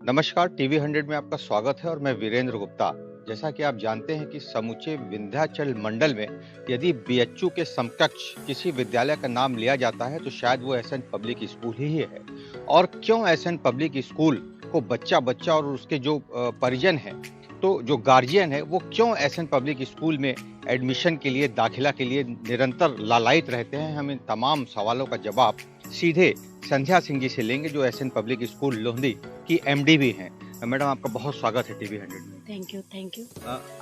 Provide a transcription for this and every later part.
नमस्कार, टीवी 100 में आपका स्वागत है और मैं वीरेंद्र गुप्ता। जैसा कि आप जानते हैं कि समूचे विंध्याचल मंडल में यदि बीएचयू के समकक्ष किसी विद्यालय का नाम लिया जाता है तो शायद वो एसएन पब्लिक स्कूल ही है। और क्यों एसएन पब्लिक स्कूल को बच्चा-बच्चा और उसके जो परिजन हैं, तो जो गार्जियन है वो क्यों एसएन पब्लिक स्कूल में एडमिशन के लिए, दाखिला के लिए निरंतर लालायित रहते हैं, हम इन तमाम सवालों का जवाब सीधे संध्या सिंह जी से लेंगे, जो एसएन पब्लिक स्कूल लोहंदी की एमडी भी हैं। मैडम, आपका बहुत स्वागत है टीवी 100 में। Thank you.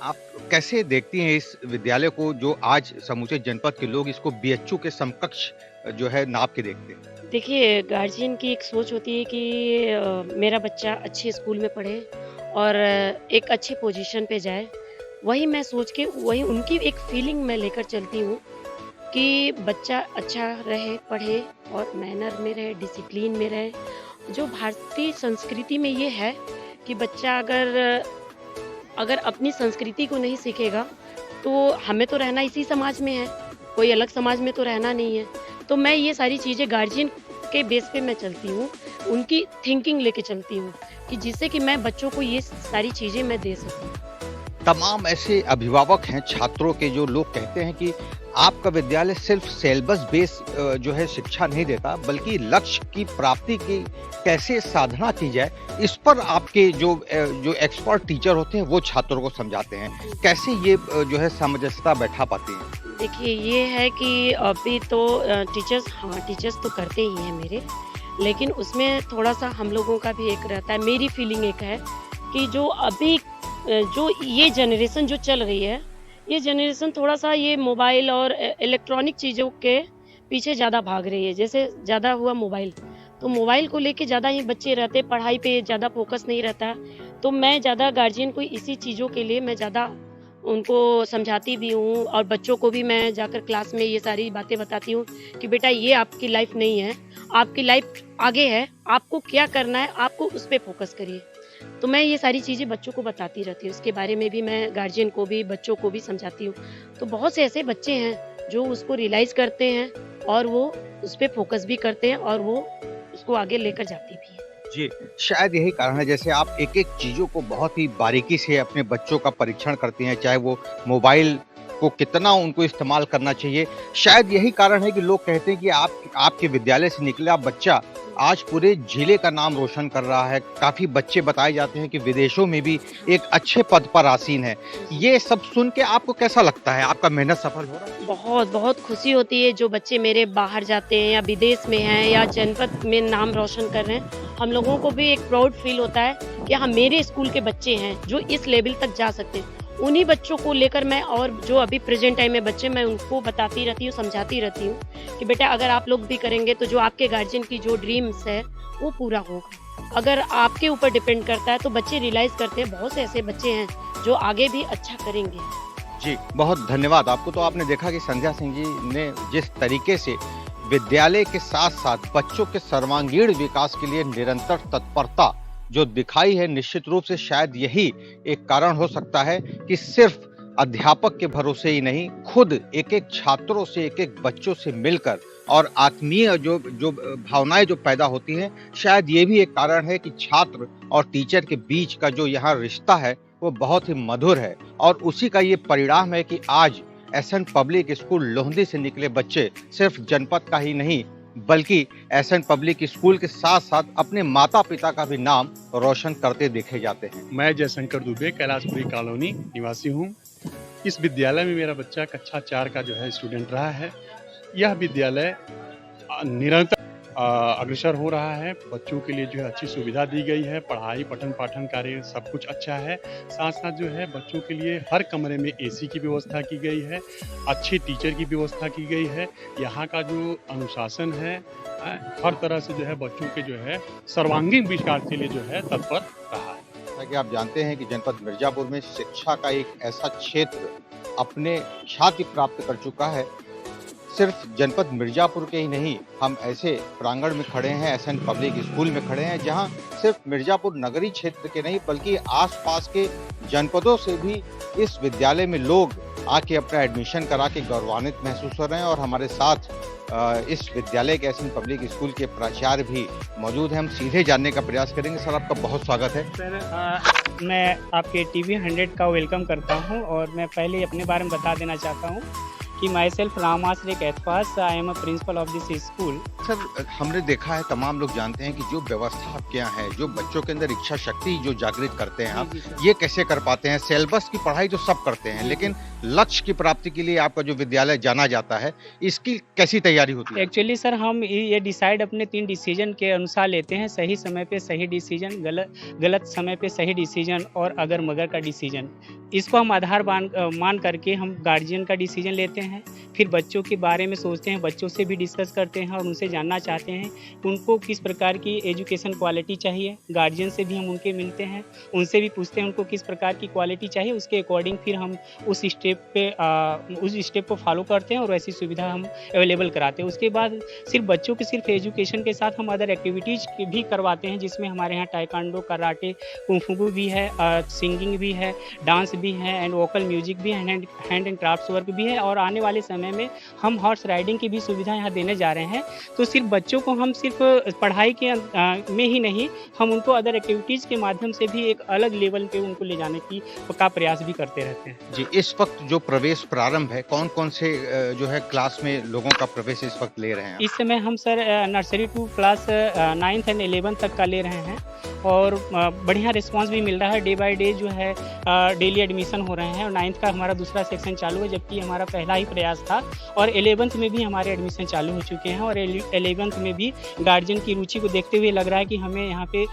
आप कैसे देखती हैं इस विद्यालय को, जो आज समूचे जनपद के लोग इसको बीएचयू के समकक्ष जो है नाप के देखते हैं? देखिए, गार्जियन की एक सोच होती है कि मेरा बच्चा अच्छे स्कूल में पढ़े और एक अच्छी पोजीशन पे जाए। वही मैं सोच के वही उनकी एक फीलिंग मैं लेकर चलती हूँ कि बच्चा अच्छा रहे, पढ़े और मैनर में रहे, डिसिप्लिन में रहे। जो भारतीय संस्कृति में ये है कि बच्चा अगर अपनी संस्कृति को नहीं सीखेगा, तो हमें तो रहना इसी समाज में है, कोई अलग समाज में तो रहना नहीं है। तो मैं ये सारी चीज़ें गार्जियन के बेस पे मैं चलती हूँ, उनकी थिंकिंग लेके चलती हूँ कि जिससे कि मैं बच्चों को ये सारी चीज़ें मैं दे सकूँ। तमाम ऐसे अभिभावक हैं छात्रों के, जो लोग कहते हैं कि आपका विद्यालय सिर्फ सिलेबस बेस जो है शिक्षा नहीं देता, बल्कि लक्ष्य की प्राप्ति की कैसे साधना की जाए, इस पर आपके जो एक्सपर्ट टीचर होते हैं वो छात्रों को समझाते हैं। कैसे ये जो है सामंजस्यता बैठा पाती हैं? देखिए, ये है कि अभी तो टीचर्स तो करते ही हैं मेरे, लेकिन उसमें थोड़ा-सा हम लोगों का भी एक रहता है, मेरी फीलिंग एक है कि जो अभी जो ये जनरेशन जो चल रही है, ये जनरेशन थोड़ा-सा ये मोबाइल और इलेक्ट्रॉनिक चीज़ों के पीछे ज़्यादा भाग रही है। जैसे ज़्यादा हुआ मोबाइल, तो मोबाइल को लेके ज़्यादा ही बच्चे रहते हैं, पढ़ाई पे ज़्यादा फ़ोकस नहीं रहता। तो मैं ज़्यादा गार्जियन को इसी चीज़ों के लिए मैं ज़्यादा उनको समझाती भी हूँ और बच्चों को भी मैं जाकर क्लास में ये सारी बातें बताती हूँ कि बेटा, ये आपकी लाइफ़ नहीं है, आपकी लाइफ़ आगे है, आपको क्या करना है, आपको उस पे फ़ोकस करिए। तो मैं ये सारी चीज़ें बच्चों को बताती रहती हूँ, इसके बारे में भी मैं गार्जियन को भी, बच्चों को भी समझाती हूँ। तो बहुत से ऐसे बच्चे हैं जो उसको रियलाइज़ करते हैं और वो उस पे फ़ोकस भी करते हैं और वो उसको आगे लेकर जाते भी हैं। जी, शायद यही कारण है, जैसे आप एक-एक चीज़ों को बहुत ही बारीकी से अपने बच्चों का परीक्षण करती हैं, चाहे वो मोबाइल को कितना उनको इस्तेमाल करना चाहिए। शायद यही कारण है कि लोग कहते हैं कि आपके विद्यालय से निकला बच्चा आज पूरे जिले का नाम रोशन कर रहा है। काफ़ी बच्चे बताए जाते हैं कि विदेशों में भी एक अच्छे पद पर आसीन है। ये सब सुन के आपको कैसा लगता है? आपका मेहनत सफल हो रहा है? बहुत खुशी होती है जो बच्चे मेरे बाहर जाते हैं या विदेश में हैं या जनपद में नाम रोशन कर रहे हैं। हम लोगों को भी एक प्राउड फील होता है कि हाँ, मेरे स्कूल के बच्चे हैं जो इस लेवल तक जा सकते हैं। उन्हीं बच्चों को लेकर मैं, और जो अभी प्रेजेंट टाइम में बच्चे, मैं उनको बताती रहती हूँ, समझाती रहती हूँ कि बेटा, अगर आप लोग भी करेंगे तो जो आपके गार्जियन की जो ड्रीम्स है वो पूरा होगा। अगर आपके ऊपर डिपेंड करता है तो बच्चे रियलाइज करते हैं, बहुत से ऐसे बच्चे हैं जो आगे भी अच्छा करेंगे। जी, बहुत धन्यवाद आपको। तो आपने देखा कि संध्या सिंह जी ने जिस तरीके से विद्यालय के साथ-साथ बच्चों के सर्वांगीण विकास के लिए निरंतर तत्परता जो दिखाई है, निश्चित रूप से शायद यही एक कारण हो सकता है कि सिर्फ अध्यापक के भरोसे ही नहीं, खुद एक-एक छात्रों से, एक-एक बच्चों से मिलकर और आत्मीय जो भावनाएँ जो पैदा होती हैं, शायद ये भी एक कारण है कि छात्र और टीचर के बीच का जो यहाँ रिश्ता है, वो बहुत ही मधुर है। और उसी का ये परिणाम है कि आज एसएन पब्लिक स्कूल लोहंदी से निकले बच्चे सिर्फ जनपद का ही नहीं, बल्कि एसएन पब्लिक स्कूल के साथ-साथ अपने माता-पिता का भी नाम रोशन करते देखे जाते हैं। मैं जयशंकर दुबे, कैलाशपुरी कॉलोनी निवासी हूँ। इस विद्यालय में मेरा बच्चा कक्षा 4 का जो है स्टूडेंट रहा है। यह विद्यालय निरंतर अग्रसर हो रहा है। बच्चों के लिए जो है अच्छी सुविधा दी गई है, पढ़ाई, पठन-पाठन कार्य सब कुछ अच्छा है। साथ-साथ जो है बच्चों के लिए हर कमरे में एसी की व्यवस्था की गई है, अच्छे टीचर की व्यवस्था की गई है। यहाँ का जो अनुशासन है, हर तरह से जो है बच्चों के जो है सर्वांगीण विकास के लिए जो है तत्पर रहा है। जैसा कि आप जानते हैं कि जनपद मिर्जापुर में शिक्षा का एक ऐसा क्षेत्र अपने ख्याति प्राप्त कर चुका है। सिर्फ जनपद मिर्जापुर के ही नहीं, हम ऐसे प्रांगण में खड़े हैं, एसएन पब्लिक स्कूल में खड़े हैं, जहां सिर्फ मिर्जापुर नगरी क्षेत्र के नहीं बल्कि आसपास के जनपदों से भी इस विद्यालय में लोग आके अपना एडमिशन करा के गौरवान्वित महसूस हो रहे हैं। और हमारे साथ इस विद्यालय के एसएन पब्लिक स्कूल के प्राचार्य भी मौजूद हैं। हम सीधे जानने का प्रयास करेंगे। सर, आपका बहुत स्वागत है। सर, मैं आपके टीवी 100 का वेलकम करता हूं और मैं पहले अपने बारे में बता देना चाहता हूं कि myself Ramashray Kaithpas, I am a principal of this school. Sir, हमने देखा है, तमाम लोग जानते हैं कि जो व्यवस्था आपके यहाँ है, जो बच्चों के अंदर इच्छा शक्ति जो जागृत करते हैं आप, जी, सर। ये कैसे कर पाते हैं? सिलेबस की पढ़ाई तो सब करते हैं, जी, लेकिन लक्ष्य की प्राप्ति के लिए आपका जो विद्यालय जाना जाता है, इसकी कैसी तैयारी होती है? एक्चुअली सर, हम ये डिसाइड अपने 3 डिसीजन के अनुसार लेते हैं। सही समय पे सही डिसीजन, गलत समय पे सही डिसीजन और अगर मगर का डिसीजन। इसको हम आधार मान करके हम गार्जियन का डिसीजन लेते हैं। फिर बच्चों के बारे में सोचते हैं, बच्चों से भी डिस्कस करते हैं और उनसे जानना चाहते हैं उनको किस प्रकार की एजुकेशन क्वालिटी चाहिए। गार्जियन से भी हम उनके मिलते हैं, उनसे भी पूछते हैं उनको किस प्रकार की क्वालिटी चाहिए। उसके अकॉर्डिंग फिर हम उस स्टेप को फॉलो करते हैं और वैसी सुविधा हम अवेलेबल कराते हैं। उसके बाद सिर्फ बच्चों की सिर्फ एजुकेशन के साथ हम अदर एक्टिविटीज़ भी करवाते हैं, जिसमें हमारे यहाँ टाइकांडो, कराटे, कुंफू भी है, सिंगिंग भी है, डांस भी है एंड वोकल म्यूजिक भी है, हैंड एंड क्राफ्ट्स वर्क भी है। और आने वाले समय में हम हॉर्स राइडिंग की भी सुविधा यहाँ देने जा रहे हैं। तो सिर्फ बच्चों को हम सिर्फ पढ़ाई के में ही नहीं, हम उनको अदर एक्टिविटीज़ के माध्यम से भी एक अलग लेवल पे उनको ले जाने का प्रयास भी करते रहते हैं। जी, इस वक्त जो प्रवेश प्रारंभ है, कौन-कौन से जो है क्लास में लोगों का प्रवेश इस वक्त ले रहे हैं? इस समय हम sir nursery to class 9th and 11th तक का ले रहे हैं और बढ़िया रिस्पांस भी मिल रहा है। डे बाय डे जो है डेली एडमिशन हो रहे हैं और 9th का हमारा दूसरा सेक्शन चालू है, जबकि हमारा पहला ही प्रयास था। और 11th में भी हमारे एडमिशन चालू हो चुके हैं और 11th में भी गार्जियन की रुचि को देखते हुए लग रहा है कि हमें यहाँ पे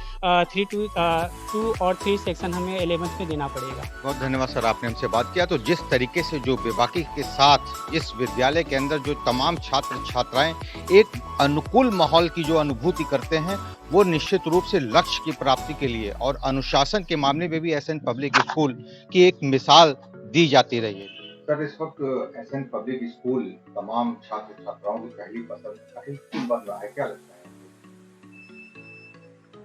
2 और 3 सेक्शन हमें 11th में देना पड़ेगा। बहुत धन्यवाद सर, आपने हमसे बात किया। तो जिस तरीके से जो बेबाकी के साथ इस विद्यालय के अंदर जो तमाम छात्र छात्राएं एक अनुकूल माहौल की जो अनुभूति करते हैं, वो निश्चित रूप से लक्ष्य की प्राप्ति के लिए और अनुशासन के मामले में भी एसएन पब्लिक स्कूल की एक मिसाल दी जाती रही है। सर, इस वक्त एसएन पब्लिक स्कूल तमाम छात्र छात्राओं की पहली पसंद बन रहा है, क्या लगता है?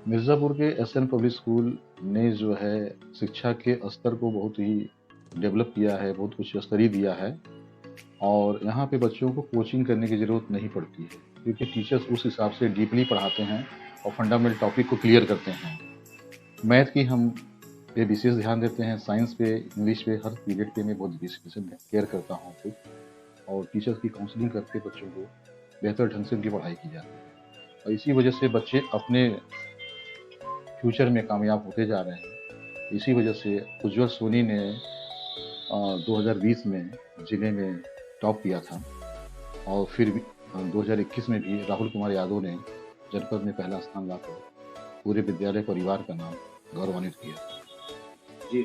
मिर्ज़ापुर के एसएन पब्लिक स्कूल ने जो है शिक्षा के स्तर को बहुत ही डेवलप किया है, बहुत उच्च स्तरीय दिया है और यहाँ पे बच्चों को कोचिंग करने की ज़रूरत नहीं पड़ती है, क्योंकि टीचर्स उस हिसाब से डीपली पढ़ाते हैं और फंडामेंटल टॉपिक को क्लियर करते हैं। मैथ की हम पे विशेष ध्यान देते हैं, साइंस पे, इंग्लिश पे, हर पीरियड पे मैं बहुत विशेष केयर करता हूँ खुद, और टीचर्स की काउंसलिंग करके बच्चों को बेहतर ढंग से उनकी पढ़ाई की जाती है और इसी वजह से बच्चे अपने फ्यूचर में कामयाब होते जा रहे हैं। इसी वजह से उज्ज्वल सोनी ने 2020 में जिले में टॉप किया था और फिर 2021 में भी राहुल कुमार यादव ने जनपद में पहला स्थान लाकर पूरे विद्यालय परिवार का नाम गौरवान्वित किया। जी,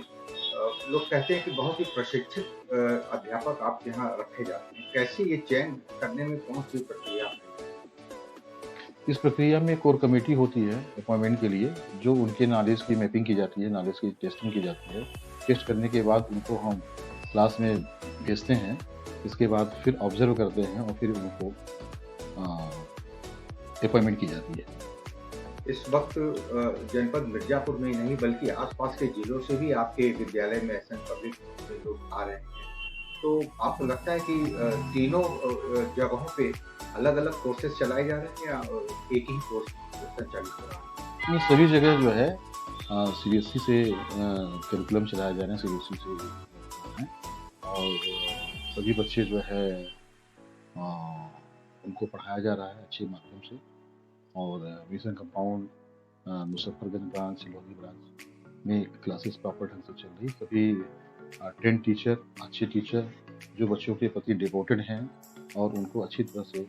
लोग कहते हैं कि बहुत ही प्रशिक्षित अध्यापक आपके यहाँ रखे जाते हैं, कैसे ये चयन करने में कौन सी प्रक्रिया है? इस प्रक्रिया में कोर कमेटी होती है अपॉइंटमेंट के लिए, जो उनके नॉलेज की मैपिंग की जाती है, नॉलेज की टेस्टिंग की जाती है। टेस्ट करने के बाद उनको हम क्लास में भेजते हैं, इसके बाद फिर ऑब्जर्व करते हैं और फिर उनको अपॉइंटमेंट की जाती है। इस वक्त जनपद मिर्जापुर में ही नहीं बल्कि आसपास के जिलों से भी आपके विद्यालय में एसएन पब्लिक में लोग आ रहे हैं, तो आपको लगता है कि तीनों जगहों पे अलग अलग कोर्सेज चलाए जा रहे हैं या एक ही कोर्स संचालित हो रहा है? ये सभी जगह जो है सीबीएसई से करिकुलम चलाए जा रहे हैं, सीबीएसई से हैं और सभी बच्चे जो है उनको पढ़ाया जा रहा है अच्छे माध्यम से। और mission compound Muzaffarganj branch, Silauli branch में क्लासेस प्रॉपर ढंग से चल रही। सभी ट्रेन टीचर, अच्छे टीचर जो बच्चों के प्रति डिवोटेड हैं और उनको अच्छी तरह से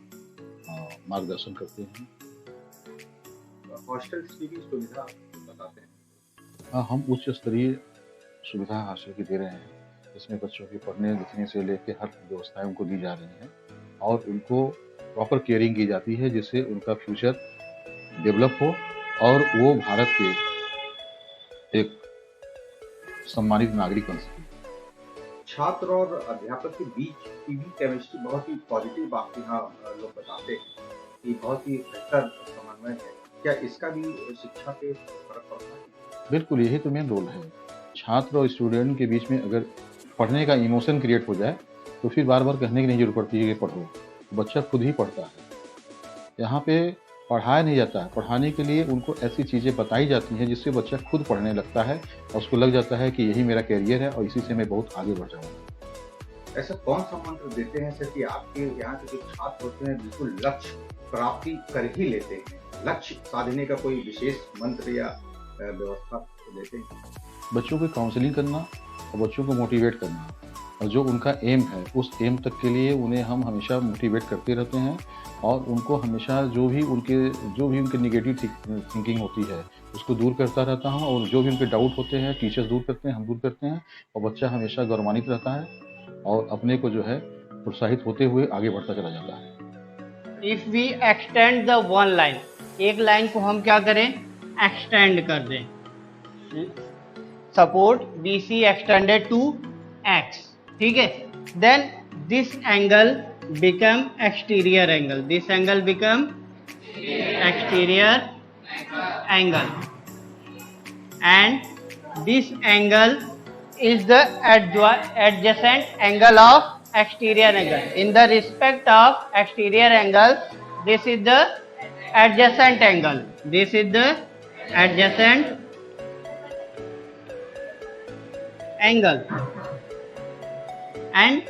मार्गदर्शन करते हैं। हॉस्टल की भी सुविधा बताते हैं? हाँ, हम उच्च स्तरीय सुविधा हासिल की दे रहे हैं, इसमें बच्चों के पढ़ने लिखने से लेकर हर व्यवस्थाएं उनको दी जा रही हैं और उनको प्रॉपर केयरिंग की जाती है, जिससे उनका फ्यूचर डेवलप हो और वो भारत के एक सम्मानित नागरिक बन सके। छात्र और अध्यापक के बीच की भी केमिस्ट्री बहुत ही पॉजिटिव बात यहाँ लोग बताते हैं कि बहुत ही बेहतर समन्वय है, क्या इसका भी शिक्षा पे फर्क पड़ता है? बिल्कुल, यही तो मेन रोल है। छात्र और स्टूडेंट के बीच में अगर पढ़ने का इमोशन क्रिएट हो जाए तो फिर बार बार कहने की नहीं जरूरत पड़ती है कि पढ़ो, बच्चा खुद ही पढ़ता है। यहाँ पे पढ़ाया नहीं जाता है, पढ़ाने के लिए उनको ऐसी चीज़ें बताई जाती हैं जिससे बच्चा खुद पढ़ने लगता है और उसको लग जाता है कि यही मेरा करियर है और इसी से मैं बहुत आगे बढ़ जाऊँगा। ऐसा कौन सा मंत्र देते हैं सर कि आपके यहाँ के जो छात्र होते हैं बिल्कुल लक्ष्य प्राप्ति कर ही लेते हैं? लक्ष्य साधने का कोई विशेष मंत्र या व्यवस्था देते हैं? बच्चों को काउंसलिंग करना और बच्चों को मोटिवेट करना, और जो उनका एम है उस एम तक के लिए उन्हें हम हमेशा मोटिवेट करते रहते हैं और उनको हमेशा जो भी उनके नेगेटिव थिंकिंग होती है उसको दूर करता रहता हूँ, और जो भी उनके डाउट होते हैं टीचर्स दूर करते हैं, हम दूर करते हैं, और बच्चा हमेशा गौरवान्वित रहता है और अपने को जो है प्रोत्साहित होते हुए आगे बढ़ता चला जाता है। If we extend the one line, एक लाइन को हम क्या करें, एक्सटेंड कर दें। Support BC extended to X, ठीक है। Then this angle become exterior angle, this angle become exterior angle, and this angle is the adjacent angle of exterior angle. In the respect of exterior angle, this is the adjacent angle. This is the adjacent angle. And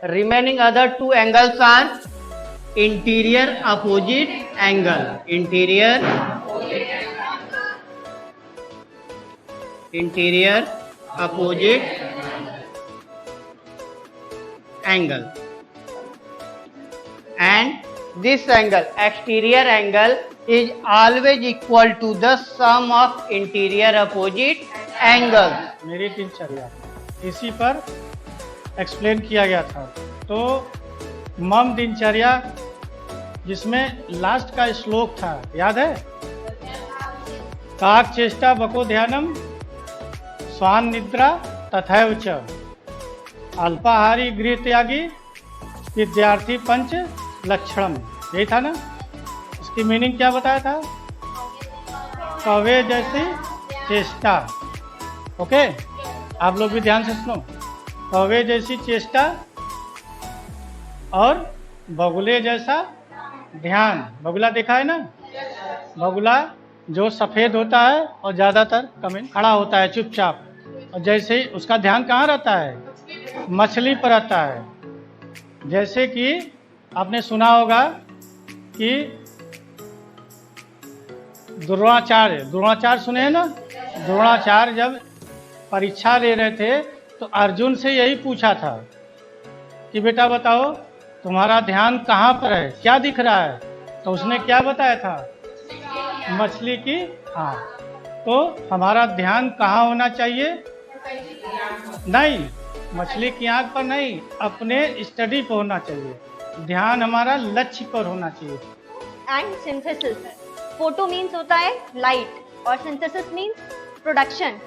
remaining other two angles are interior opposite angle. Interior opposite angle, and this angle, exterior angle, is always equal to the sum of interior opposite angles. मेरी दिनचर्या इसी पर explain किया गया था। तो मम दिनचर्या जिसमें लास्ट का श्लोक था, याद है? काक चेष्टा बको ध्यानम स्वान निद्रा तथैव च, अल्पाहारी गृह त्यागी विद्यार्थी पंच लक्षणम, यही था ना? इसकी मीनिंग क्या बताया था? कौवे जैसी चेष्टा। ओके, आप लोग भी ध्यान से सुनो। कौवे जैसी चेष्टा और बगुले जैसा ध्यान। बगुला देखा है ना? बगुला जो सफ़ेद होता है और ज़्यादातर कमेंट खड़ा होता है चुपचाप, और जैसे ही उसका ध्यान कहाँ रहता है? मछली पर रहता है। जैसे कि आपने सुना होगा कि द्रोणाचार्य सुने हैं ना? द्रोणाचार्य जब परीक्षा ले रहे थे तो अर्जुन से यही पूछा था कि बेटा बताओ तुम्हारा ध्यान कहाँ पर है, क्या दिख रहा है? तो उसने क्या बताया था? मछली की। हाँ, तो हमारा ध्यान कहाँ होना चाहिए? नहीं, मछली की आंख पर नहीं, अपने स्टडी पर होना चाहिए। ध्यान हमारा लक्ष्य पर होना चाहिए। एंड सिंथेसिस, फोटो मीन्स होता है लाइट और synthesis means production.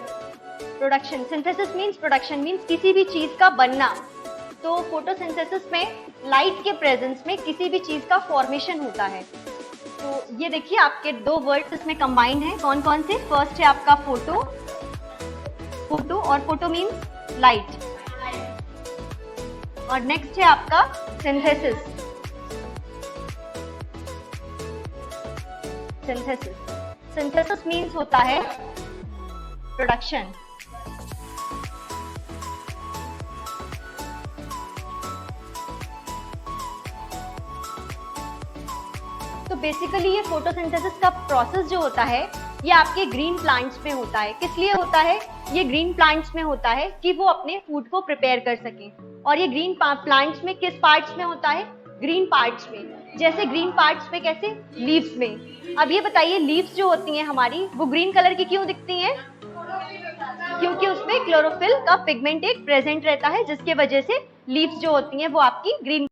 Synthesis means production, means किसी भी चीज का बनना। तो फोटोसिंथेसिस में लाइट के प्रेजेंस में किसी भी चीज का फॉर्मेशन होता है। तो ये देखिए आपके दो वर्ड्स इसमें कंबाइंड हैं। कौन कौन से? फर्स्ट है आपका फोटो, और फोटो मीन्स लाइट, और नेक्स्ट है आपका सिंथेसिस। सिंथेसिस मीन्स होता है प्रोडक्शन। तो बेसिकली ये फोटोसिंथेसिस का प्रोसेस जो होता है ये आपके ग्रीन प्लांट्स में होता है। किस लिए होता है? ये ग्रीन प्लांट्स में होता है कि वो अपने फूड को प्रिपेयर कर सकें। और ये ग्रीन प्लांट्स में किस पार्ट्स में होता है? ग्रीन पार्ट्स में। जैसे ग्रीन पार्ट्स में कैसे? लीव्स में। अब ये बताइए लीव्स जो होती हैं हमारी वो ग्रीन कलर की क्यों दिखती हैं? क्योंकि उसमें क्लोरोफिल का पिगमेंट एक प्रेजेंट रहता है, जिसके वजह से लीव्स जो होती हैं वो आपकी ग्रीन